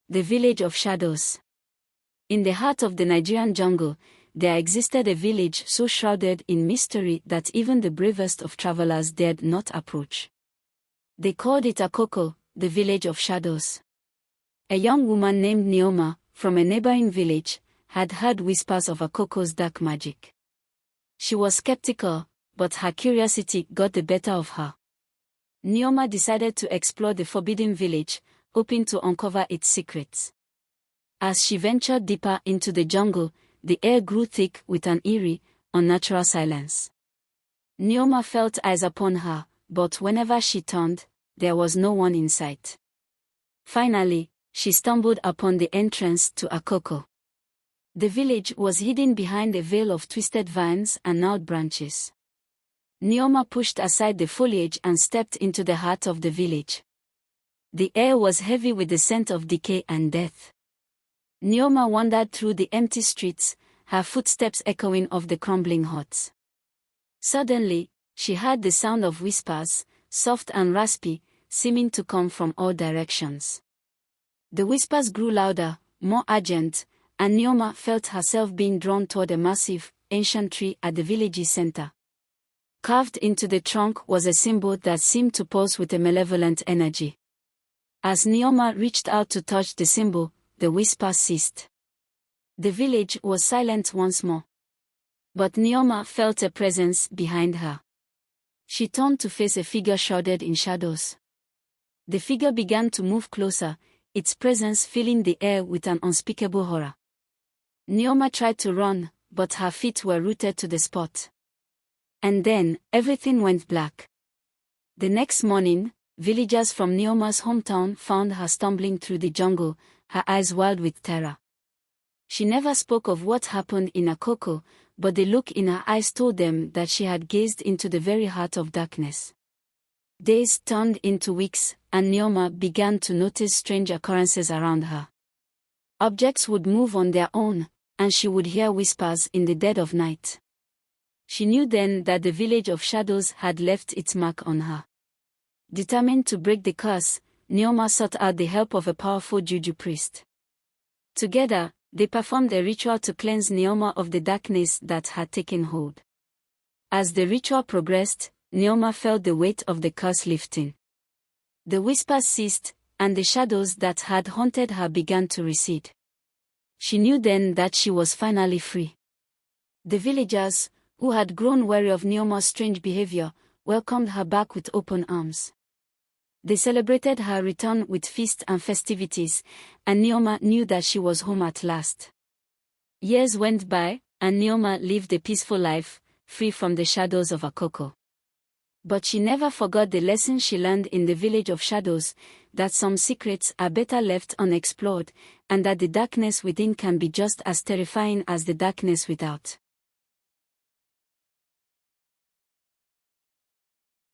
The village of shadows. In the heart of the Nigerian jungle, there existed a village so shrouded in mystery that even the bravest of travelers dared not approach. They called it Akoko, the village of shadows. A young woman named Neoma, from a neighboring village, had heard whispers of Akoko's dark magic. She was skeptical, but her curiosity got the better of her. Neoma decided to explore the forbidden village, hoping to uncover its secrets. As she ventured deeper into the jungle, the air grew thick with an eerie, unnatural silence. Neoma felt eyes upon her, but whenever she turned, there was no one in sight. Finally, she stumbled upon the entrance to Akoko. The village was hidden behind a veil of twisted vines and gnarled branches. Neoma pushed aside the foliage and stepped into the heart of the village. The air was heavy with the scent of decay and death. Neoma wandered through the empty streets, her footsteps echoing off the crumbling huts. Suddenly, she heard the sound of whispers, soft and raspy, seeming to come from all directions. The whispers grew louder, more urgent, and Neoma felt herself being drawn toward a massive, ancient tree at the village's center. Carved into the trunk was a symbol that seemed to pulse with a malevolent energy. As Neoma reached out to touch the symbol, the whispers ceased. The village was silent once more. But Neoma felt a presence behind her. She turned to face a figure shrouded in shadows. The figure began to move closer, its presence filling the air with an unspeakable horror. Neoma tried to run, but her feet were rooted to the spot. And then, everything went black. The next morning, villagers from Neoma's hometown found her stumbling through the jungle, her eyes wild with terror. She never spoke of what happened in Akoko, but the look in her eyes told them that she had gazed into the very heart of darkness. Days turned into weeks, and Neoma began to notice strange occurrences around her. Objects would move on their own, and she would hear whispers in the dead of night. She knew then that the village of shadows had left its mark on her. Determined to break the curse, Neoma sought out the help of a powerful juju priest. Together, they performed a ritual to cleanse Neoma of the darkness that had taken hold. As the ritual progressed, Neoma felt the weight of the curse lifting. The whispers ceased, and the shadows that had haunted her began to recede. She knew then that she was finally free. The villagers, who had grown wary of Neoma's strange behavior, welcomed her back with open arms. They celebrated her return with feasts and festivities, and Neoma knew that she was home at last. Years went by, and Neoma lived a peaceful life, free from the shadows of Akoko. But she never forgot the lesson she learned in the village of shadows, that some secrets are better left unexplored, and that the darkness within can be just as terrifying as the darkness without.